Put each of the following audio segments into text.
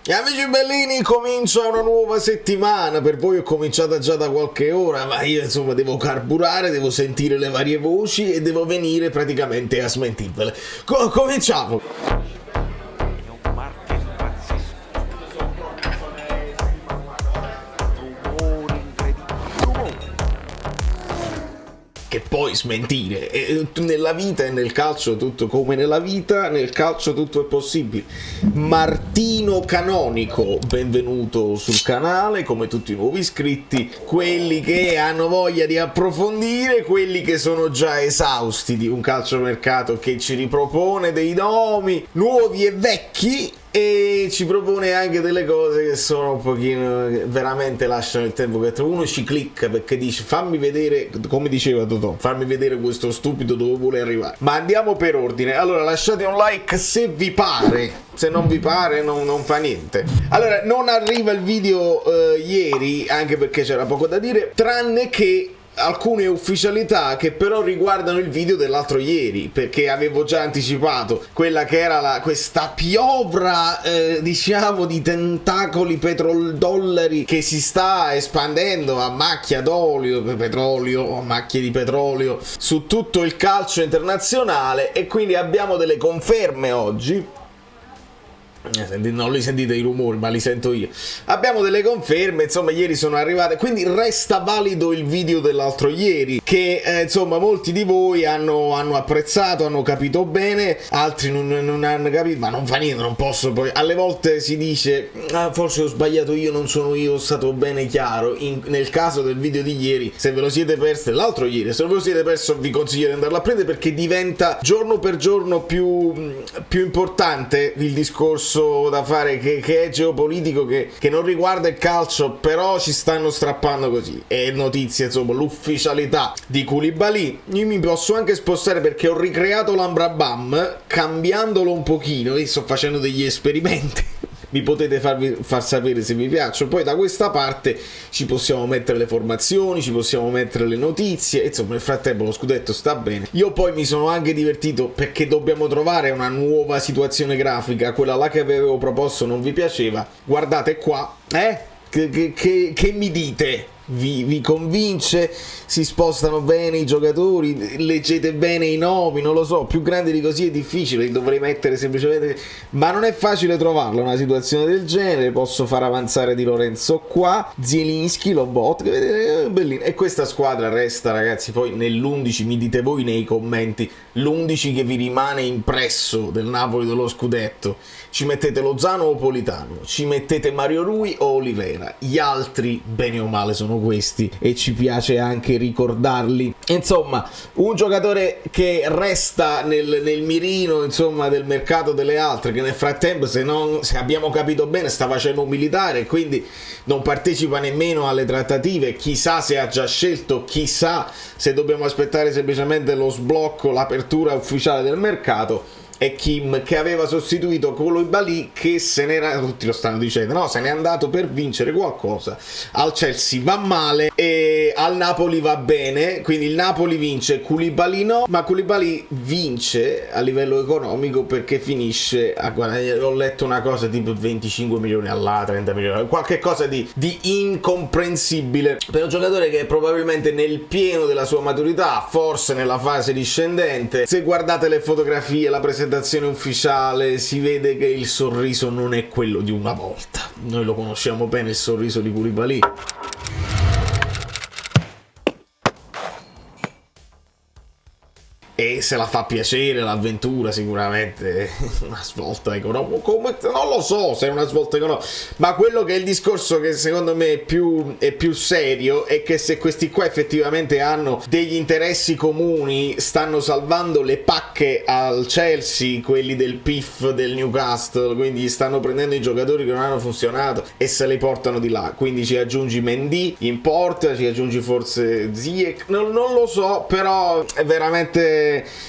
E amici bellini, comincia una nuova settimana. Per voi è cominciata già da qualche ora, ma io insomma devo carburare, devo sentire le varie voci e devo venire praticamente a smentirvele. Cominciamo! Che poi smentire, nella vita e nel calcio tutto, come nella vita, nel calcio tutto è possibile. Martino Canonico, benvenuto sul canale, come tutti i nuovi iscritti, quelli che hanno voglia di approfondire, quelli che sono già esausti di un calciomercato che ci ripropone dei nomi nuovi e vecchi, e ci propone anche delle cose che sono un pochino, veramente lasciano il tempo che uno ci clicca, perché dice fammi vedere, come diceva Totò, fammi vedere questo stupido dove vuole arrivare. Ma andiamo per ordine. Allora, lasciate un like se vi pare, se non vi pare non fa niente. Allora, non arriva il video ieri, anche perché c'era poco da dire, tranne che alcune ufficialità che però riguardano il video dell'altro ieri, perché avevo già anticipato quella che era questa piovra diciamo di tentacoli petrodollari che si sta espandendo a macchia d'olio, petrolio, a macchie di petrolio su tutto il calcio internazionale, e quindi abbiamo delle conferme oggi. Non li sentite i rumori, ma li sento io. Abbiamo delle conferme, insomma, ieri sono arrivate, quindi resta valido il video dell'altro ieri, che insomma molti di voi hanno apprezzato, hanno capito bene, altri non hanno capito, ma non fa niente, non posso poi. Alle volte si dice forse ho sbagliato io, non sono io stato bene chiaro. Nel caso del video di ieri, se ve lo siete perso, l'altro ieri, se ve lo siete perso, vi consiglio di andarlo a prendere, perché diventa giorno per giorno più importante il discorso da fare, che è geopolitico, che non riguarda il calcio, però ci stanno strappando così. E notizie, insomma, l'ufficialità di Koulibaly. Io mi posso anche spostare perché ho ricreato l'Amrabat cambiandolo un pochino e sto facendo degli esperimenti. Mi potete far sapere se vi piacciono. Poi da questa parte ci possiamo mettere le formazioni, ci possiamo mettere le notizie, insomma nel frattempo lo scudetto sta bene. Io poi mi sono anche divertito perché dobbiamo trovare una nuova situazione grafica. Quella là che avevo proposto non vi piaceva, guardate qua, che mi dite? Vi convince? Si spostano bene i giocatori? Leggete bene i nomi? Non lo so, più grande di così è difficile, li dovrei mettere semplicemente, ma non è facile trovarla una situazione del genere. Posso far avanzare Di Lorenzo qua, Zielinski, Lobot, bellino. E questa squadra resta, ragazzi, poi nell'11, mi dite voi nei commenti, l'11 che vi rimane impresso del Napoli dello scudetto. Ci mettete Lozano o Politano? Ci mettete Mario Rui o Olivera? Gli altri, bene o male, sono questi, e ci piace anche ricordarli. Insomma, un giocatore che resta nel mirino, insomma, del mercato delle altre, che nel frattempo, se abbiamo capito bene, sta facendo un militare, quindi non partecipa nemmeno alle trattative. Chissà se ha già scelto, chissà se dobbiamo aspettare semplicemente lo sblocco, l'apertura ufficiale del mercato. E Kim, che aveva sostituito Koulibaly, che se n'era, tutti lo stanno dicendo, no, se n'è andato per vincere qualcosa. Al Chelsea va male e al Napoli va bene, quindi il Napoli vince, Koulibaly no, ma Koulibaly vince a livello economico perché finisce a guadagnare, ho letto una cosa tipo 25 milioni all'A, 30 milioni, qualche cosa di incomprensibile per un giocatore che è probabilmente nel pieno della sua maturità, forse nella fase discendente. Se guardate le fotografie, la presentazione ufficiale, si vede che il sorriso non è quello di una volta. Noi lo conosciamo bene il sorriso di Koulibaly. E se la fa piacere l'avventura, sicuramente una svolta economica, non lo so se è una svolta economica, ma quello che è il discorso che secondo me è più serio è che se questi qua effettivamente hanno degli interessi comuni, stanno salvando le pacche al Chelsea, quelli del PIF del Newcastle, quindi stanno prendendo i giocatori che non hanno funzionato e se li portano di là, quindi ci aggiungi Mendy in porta, ci aggiungi forse Ziyech, non lo so, però è veramente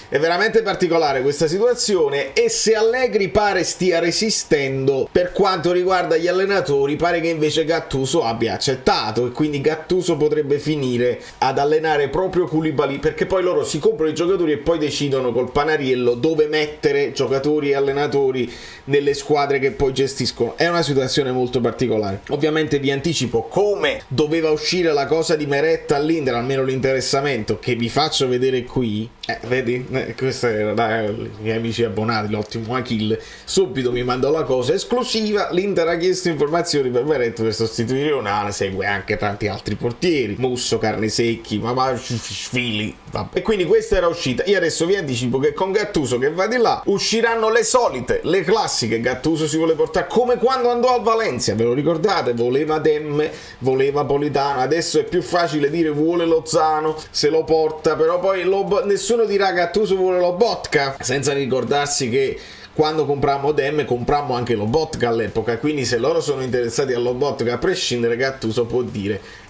è veramente particolare questa situazione, e se Allegri pare stia resistendo per quanto riguarda gli allenatori, pare che invece Gattuso abbia accettato, e quindi Gattuso potrebbe finire ad allenare proprio Koulibaly, perché poi loro si comprano i giocatori e poi decidono col Panariello dove mettere giocatori e allenatori nelle squadre che poi gestiscono. È una situazione molto particolare. Ovviamente vi anticipo come doveva uscire la cosa di Meret all'Inter, almeno l'interessamento, che vi faccio vedere qui. Vedi? Questo era i miei amici abbonati, l'ottimo Achille subito mi mandò la cosa esclusiva: l'Inter ha chiesto informazioni per Meret per sostituire Onana, segue anche tanti altri portieri, Musso, Carnesecchi, Mamashvili, e quindi questa era uscita. Io adesso vi anticipo che con Gattuso che va di là usciranno le solite, le classiche. Gattuso si vuole portare come quando andò al Valencia, ve lo ricordate? Voleva Demme, voleva Politano, adesso è più facile dire vuole Lozano, se lo porta, però poi nessuno dirà Gattuso vuole Lobotka, senza ricordarsi che quando comprammo Demme comprammo anche Lobotka all'epoca, quindi se loro sono interessati a Lobotka a prescindere, Gattuso può dire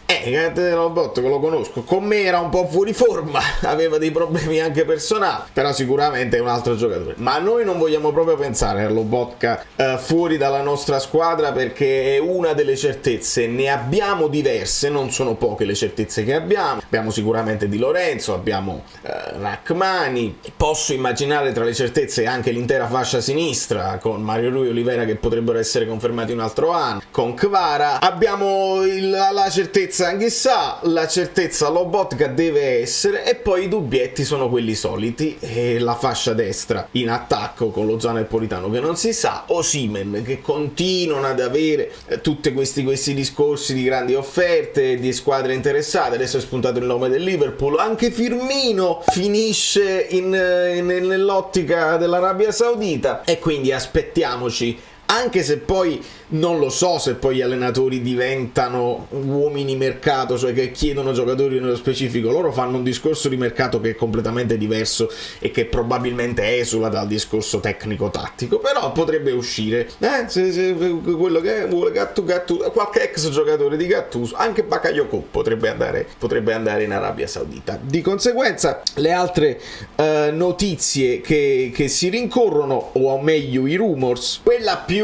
Lobotka lo conosco, con me era un po' fuori forma, aveva dei problemi anche personali, però sicuramente è un altro giocatore. Ma noi non vogliamo proprio pensare a Lobotka fuori dalla nostra squadra, perché è una delle certezze, ne abbiamo diverse, non sono poche le certezze che abbiamo sicuramente Di Lorenzo, abbiamo Rachmani, posso immaginare tra le certezze anche l'intera fascia sinistra con Mario Rui e Oliveira che potrebbero essere confermati un altro anno, con Kvara abbiamo la certezza Anghissà, la certezza Lobotka deve essere, e poi i dubbietti sono quelli soliti, e la fascia destra in attacco con Lozano e Politano che non si sa, Osimhen che continuano ad avere tutti questi discorsi di grandi offerte, di squadre interessate, adesso è spuntato il nome del Liverpool, anche Firmino finisce nell'ottica dell'Arabia Saudita, e quindi aspettiamoci. Anche se poi non lo so se poi gli allenatori diventano uomini mercato, cioè che chiedono giocatori nello specifico, loro fanno un discorso di mercato che è completamente diverso e che probabilmente esula dal discorso tecnico-tattico, però potrebbe uscire quello che vuole Gattuso, qualche ex giocatore di Gattuso, anche Bakayoko potrebbe andare in Arabia Saudita. Di conseguenza le altre notizie che si rincorrono, o meglio i rumors, quella più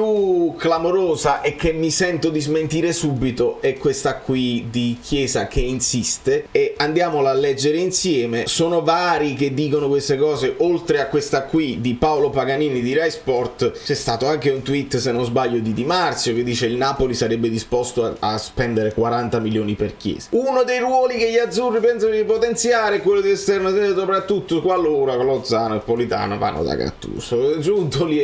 clamorosa e che mi sento di smentire subito è questa qui di Chiesa che insiste, e andiamola a leggere insieme. Sono vari che dicono queste cose, oltre a questa qui di Paolo Paganini di Rai Sport c'è stato anche un tweet, se non sbaglio, di Di Marzio che dice il Napoli sarebbe disposto a spendere 40 milioni per Chiesa. Uno dei ruoli che gli azzurri pensano di potenziare è quello di esterno, soprattutto qualora Lozano e Politano vanno da Gattuso. Giuntoli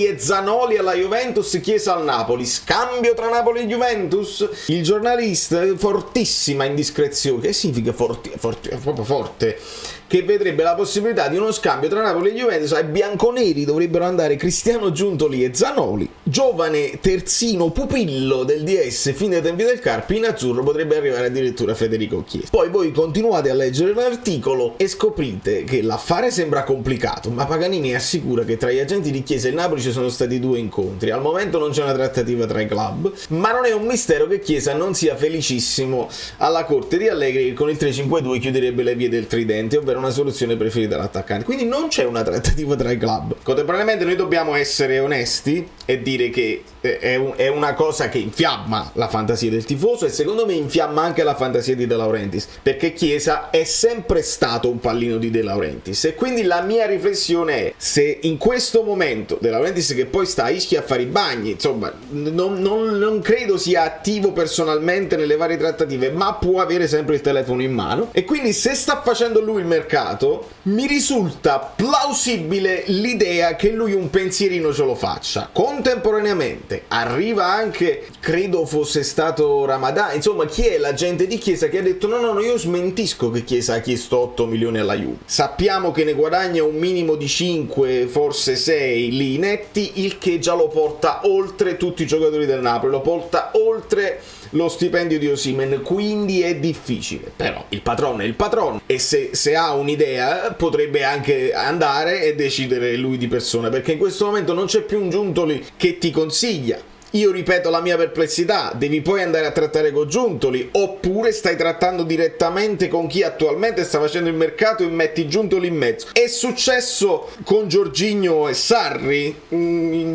e Zanoli alla Juventus, Chiesa al Napoli, scambio tra Napoli e Juventus. Il giornalista, fortissima indiscrezione, che significa proprio forte, che vedrebbe la possibilità di uno scambio tra Napoli e Juventus. Ai bianconeri dovrebbero andare Cristiano Giuntoli e Zanoli, giovane terzino pupillo del DS fin dai tempi del Carpi, in azzurro potrebbe arrivare addirittura Federico Chiesa. Poi voi continuate a leggere l'articolo e scoprite che l'affare sembra complicato, ma Paganini assicura che tra gli agenti di Chiesa e il Napoli ci sono stati 2 incontri. Al momento non c'è una trattativa tra i club, ma non è un mistero che Chiesa non sia felicissimo alla corte di Allegri, che con il 3-5-2 chiuderebbe le vie del tridente, ovvero una soluzione preferita all'attaccante. Quindi non c'è una trattativa tra i club. Contemporaneamente noi dobbiamo essere onesti e dire che è una cosa che infiamma la fantasia del tifoso, e secondo me infiamma anche la fantasia di De Laurentiis, perché Chiesa è sempre stato un pallino di De Laurentiis, e quindi la mia riflessione è: se in questo momento De Laurentiis, che poi sta a Ischia a fare i bagni, insomma non credo sia attivo personalmente nelle varie trattative, ma può avere sempre il telefono in mano, e quindi se sta facendo lui il mercato, mi risulta plausibile l'idea che lui un pensierino ce lo faccia. Contemporaneamente arriva anche, credo fosse stato Ramadan, insomma chi è l'agente di Chiesa, che ha detto no, io smentisco che Chiesa ha chiesto 8 milioni alla Juve, sappiamo che ne guadagna un minimo di 5, forse 6 lì netti, il che già lo porta oltre tutti i giocatori del Napoli, lo porta oltre lo stipendio di Osimhen, quindi è difficile. Però il patrono è il patrono, e se ha un'idea potrebbe anche andare e decidere lui di persona, perché in questo momento non c'è più un Giuntoli che ti consiglia, Io ripeto la mia perplessità, devi poi andare a trattare con Giuntoli, oppure stai trattando direttamente con chi attualmente sta facendo il mercato e metti Giuntoli in mezzo. È successo con Jorginho e Sarri,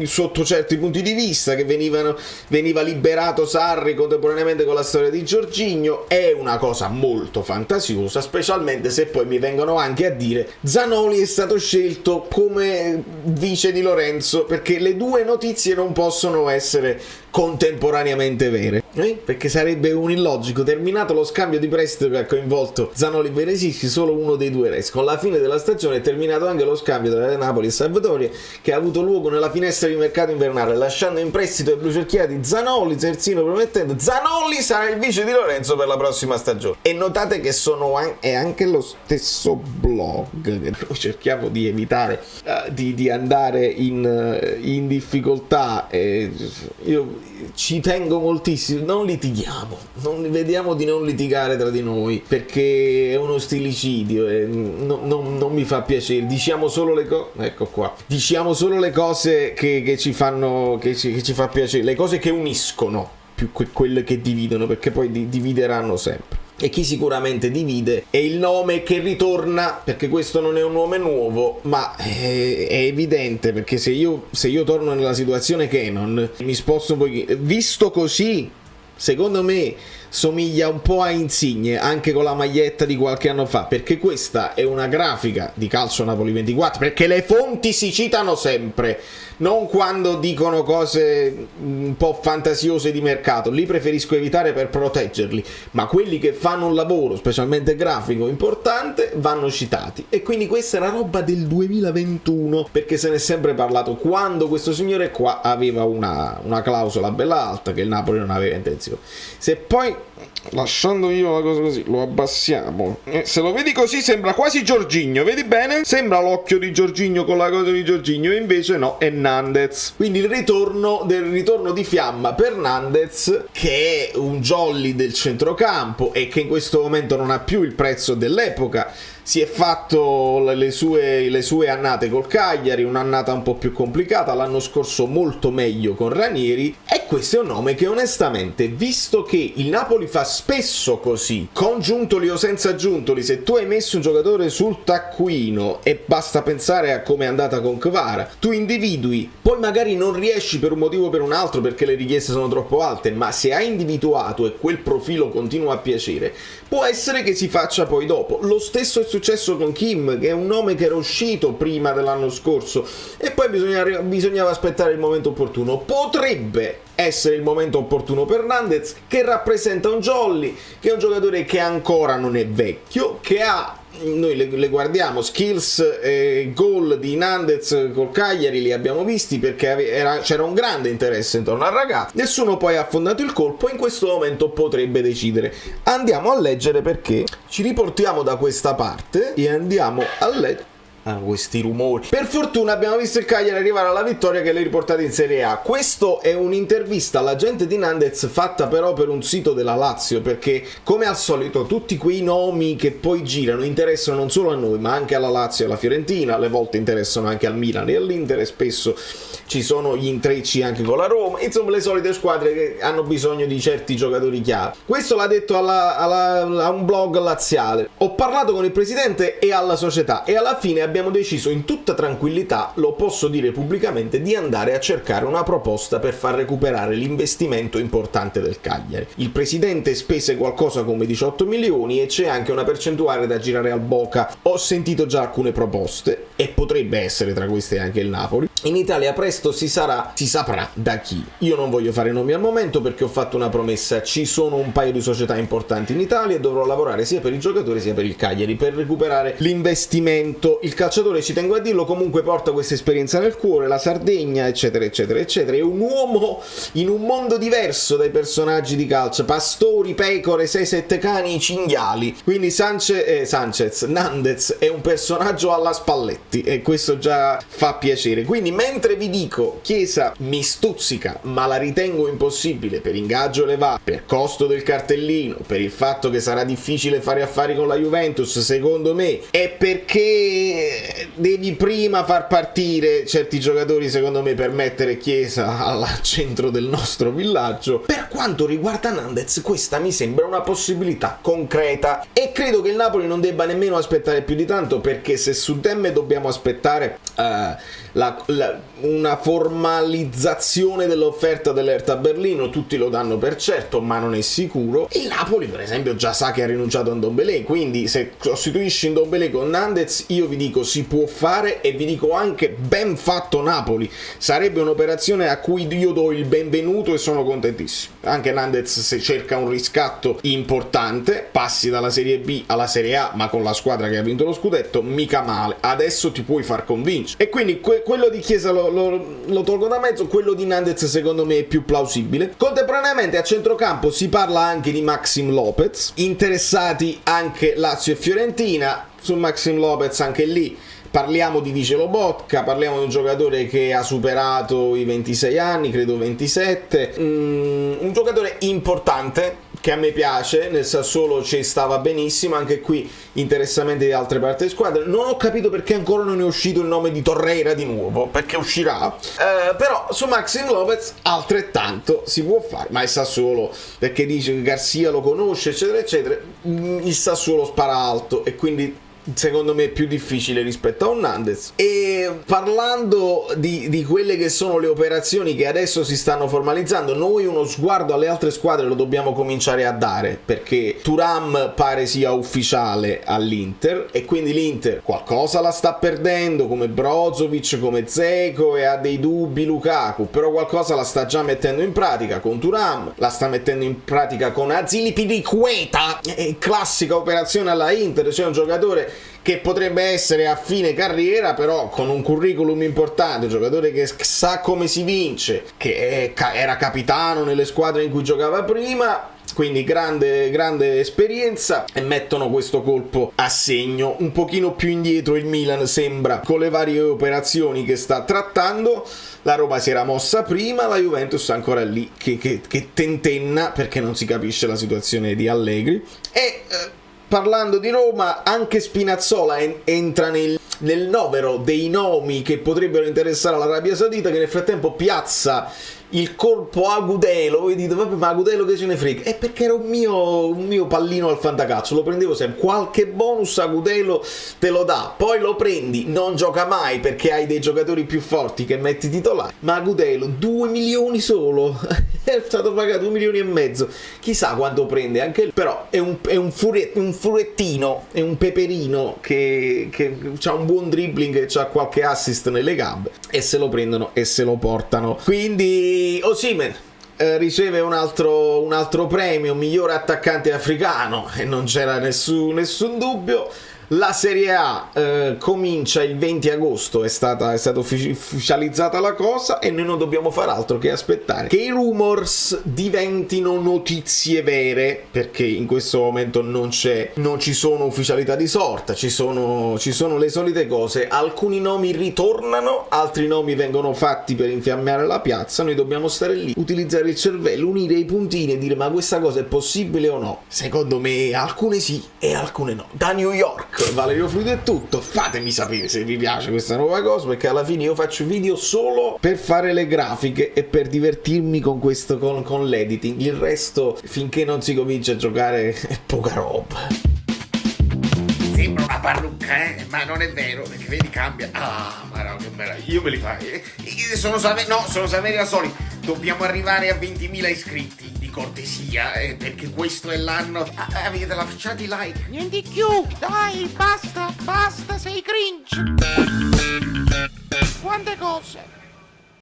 sotto certi punti di vista, che veniva liberato Sarri contemporaneamente con la storia di Jorginho. È una cosa molto fantasiosa, specialmente se poi mi vengono anche a dire Zanoli è stato scelto come vice di Lorenzo, perché le due notizie non possono essere contemporaneamente vere, perché sarebbe un illogico. Terminato lo scambio di prestito che ha coinvolto Zanoli e Beresicchi, solo uno dei due resta. Con la fine della stagione è terminato anche lo scambio tra Napoli e Sampdoria, che ha avuto luogo nella finestra di mercato invernale, lasciando in prestito ai blucerchiati Zanoli, terzino promettente. Zanoli sarà il vice di Lorenzo per la prossima stagione. E notate che è anche lo stesso blog, che noi cerchiamo di evitare di andare in difficoltà. Io ci tengo moltissimo, non litighiamo, vediamo di non litigare tra di noi, perché è uno stillicidio e non mi fa piacere. Diciamo solo le cose, ecco qua, diciamo solo le cose che ci fanno, che ci fa piacere, le cose che uniscono più quelle che dividono, perché poi divideranno sempre. E chi sicuramente divide è il nome che ritorna, perché questo non è un nome nuovo, ma è evidente, perché se io torno nella situazione Canon, mi sposto un pochino, visto così, secondo me somiglia un po' a Insigne, anche con la maglietta di qualche anno fa, perché questa è una grafica di Calcio Napoli 24, perché le fonti si citano sempre, non quando dicono cose un po' fantasiose di mercato, li preferisco evitare per proteggerli, ma quelli che fanno un lavoro, specialmente grafico, importante, vanno citati. E quindi questa è una roba del 2021, perché se ne è sempre parlato, quando questo signore qua aveva una clausola bella alta che il Napoli non aveva intenzione. Se poi, lasciando io la cosa così, lo abbassiamo, se lo vedi così sembra quasi Jorginho, vedi bene? Sembra l'occhio di Jorginho con la cosa di Jorginho, e invece no, è Nandez. Quindi il ritorno di fiamma per Nandez, che è un jolly del centrocampo e che in questo momento non ha più il prezzo dell'epoca. Si è fatto le sue annate col Cagliari, un'annata un po' più complicata, l'anno scorso molto meglio con Ranieri, e questo è un nome che onestamente, visto che il Napoli fa spesso così, con Giuntoli o senza Giuntoli, se tu hai messo un giocatore sul taccuino e basta pensare a come è andata con Kvara, tu individui, poi magari non riesci per un motivo o per un altro perché le richieste sono troppo alte, ma se hai individuato e quel profilo continua a piacere, può essere che si faccia poi dopo. Lo stesso è successo con Kim, che è un nome che era uscito prima dell'anno scorso e poi bisognava aspettare il momento opportuno. Potrebbe essere il momento opportuno per Nandez, che rappresenta un jolly, che è un giocatore che ancora non è vecchio, che ha, noi le guardiamo, skills e gol di Nandez col Cagliari li abbiamo visti perché c'era un grande interesse intorno al ragazzo, nessuno poi ha affondato il colpo, in questo momento potrebbe decidere. Andiamo a leggere, perché ci riportiamo da questa parte e andiamo a leggere questi rumori. Per fortuna abbiamo visto il Cagliari arrivare alla vittoria che le riportate in Serie A. Questo è un'intervista all'agente di Nandez fatta però per un sito della Lazio, perché come al solito tutti quei nomi che poi girano interessano non solo a noi ma anche alla Lazio e alla Fiorentina, alle volte interessano anche al Milan e all'Inter, e spesso ci sono gli intrecci anche con la Roma, insomma le solite squadre che hanno bisogno di certi giocatori chiave. Questo l'ha detto a un blog laziale. Ho parlato con il presidente e alla società e alla fine abbiamo deciso in tutta tranquillità, lo posso dire pubblicamente, di andare a cercare una proposta per far recuperare l'investimento importante del Cagliari. Il presidente spese qualcosa come 18 milioni e c'è anche una percentuale da girare al Boca. Ho sentito già alcune proposte e potrebbe essere tra queste anche il Napoli. In Italia presto si saprà da chi. Io non voglio fare nomi al momento perché ho fatto una promessa: ci sono un paio di società importanti in Italia e dovrò lavorare sia per i giocatori sia per il Cagliari per recuperare l'investimento. Il calciatore, ci tengo a dirlo, comunque porta questa esperienza nel cuore, la Sardegna, eccetera eccetera eccetera. È un uomo in un mondo diverso dai personaggi di calcio: pastori, pecore, 6-7 cani, cinghiali. Quindi Nandez è un personaggio alla Spalletti. fatti, e questo già fa piacere. Quindi mentre vi dico Chiesa mi stuzzica, ma la ritengo impossibile per ingaggio elevato, per costo del cartellino, per il fatto che sarà difficile fare affari con la Juventus, secondo me, è perché devi prima far partire certi giocatori, secondo me, per mettere Chiesa al centro del nostro villaggio. Per quanto riguarda Nandez, questa mi sembra una possibilità concreta e credo che il Napoli non debba nemmeno aspettare più di tanto, perché se su Demme dobbiamo aspettare una formalizzazione dell'offerta dell'Hertha Berlino, tutti lo danno per certo, ma non è sicuro. Il Napoli per esempio già sa che ha rinunciato a Ndombele, quindi se sostituisci Ndombele con Nandez, io vi dico si può fare, e vi dico anche ben fatto Napoli, sarebbe un'operazione a cui io do il benvenuto e sono contentissimo. Anche Nandez, se cerca un riscatto importante, passi dalla Serie B alla Serie A, ma con la squadra che ha vinto lo scudetto, mica male, adesso ti puoi far convincere. E quindi quello di Chiesa lo tolgo da mezzo, quello di Nandez secondo me è più plausibile. Contemporaneamente a centrocampo si parla anche di Maxim Lopez, interessati anche Lazio e Fiorentina. Su Maxim Lopez anche lì parliamo di Vice Lobotka, parliamo di un giocatore che ha superato i 26 anni, credo 27, un giocatore importante che a me piace, nel Sassuolo ci stava benissimo, anche qui interessamenti di altre parti di squadra. Non ho capito perché ancora non è uscito il nome di Torreira di nuovo, perché uscirà, però su Maxim Lopez altrettanto si può fare, ma il Sassuolo, perché dice che Garcia lo conosce eccetera eccetera, il Sassuolo spara alto e quindi secondo me è più difficile rispetto a un Nandez. E parlando di quelle che sono le operazioni che adesso si stanno formalizzando, noi uno sguardo alle altre squadre lo dobbiamo cominciare a dare, perché Thuram pare sia ufficiale all'Inter e quindi l'Inter qualcosa la sta perdendo, come Brozovic, come Dzeko, e ha dei dubbi Lukaku, però qualcosa la sta già mettendo in pratica con Thuram, la sta mettendo in pratica con Azpilicueta, classica operazione alla Inter. C'è un giocatore che potrebbe essere a fine carriera, però con un curriculum importante, un giocatore che sa come si vince, che era capitano nelle squadre in cui giocava prima, quindi grande esperienza, e mettono questo colpo a segno. Un pochino più indietro il Milan sembra con le varie operazioni che sta trattando. La Roma si era mossa prima, la Juventus ancora lì che tentenna perché non si capisce la situazione di Allegri. E parlando di Roma, anche Spinazzola entra nel novero dei nomi che potrebbero interessare l'Arabia Saudita, che nel frattempo piazza il colpo Agudelo. Voi dite vabbè, ma Agudelo che ce ne frega? È perché era un mio pallino al fantacalcio, lo prendevo sempre, qualche bonus Agudelo te lo dà, poi lo prendi, non gioca mai perché hai dei giocatori più forti che metti titolare, ma Agudelo 2 milioni solo è stato pagato 2 milioni e mezzo, chissà quanto prende anche lui. Però è un furettino, è un peperino che ha un buon dribbling, che ha qualche assist nelle gambe, e se lo prendono e se lo portano. Quindi Osimhen riceve un altro premio, migliore attaccante africano, e non c'era nessun dubbio. La Serie A comincia il 20 agosto, è stata ufficializzata la cosa, e noi non dobbiamo fare altro che aspettare che i rumors diventino notizie vere, perché in questo momento non ci sono ufficialità di sorta, ci sono le solite cose. Alcuni nomi ritornano, altri nomi vengono fatti per infiammare la piazza. Noi dobbiamo stare lì, utilizzare il cervello, unire i puntini e dire ma questa cosa è possibile o no? Secondo me alcune sì e alcune no. Da New York, Valerio Fluido è tutto. Fatemi sapere se vi piace questa nuova cosa, perché alla fine io faccio video solo per fare le grafiche e per divertirmi con questo, con l'editing. Il resto, finché non si comincia a giocare, è poca roba. Sembra una parrucca, ma non è vero, perché vedi cambia. Ah, ma no, che meraviglia, io me li fai. Sono Saveri al solito. Dobbiamo arrivare a 20.000 iscritti, di cortesia, perché questo è l'anno. Avete lasciato i like. Niente più, dai, basta, sei cringe. Quante cose.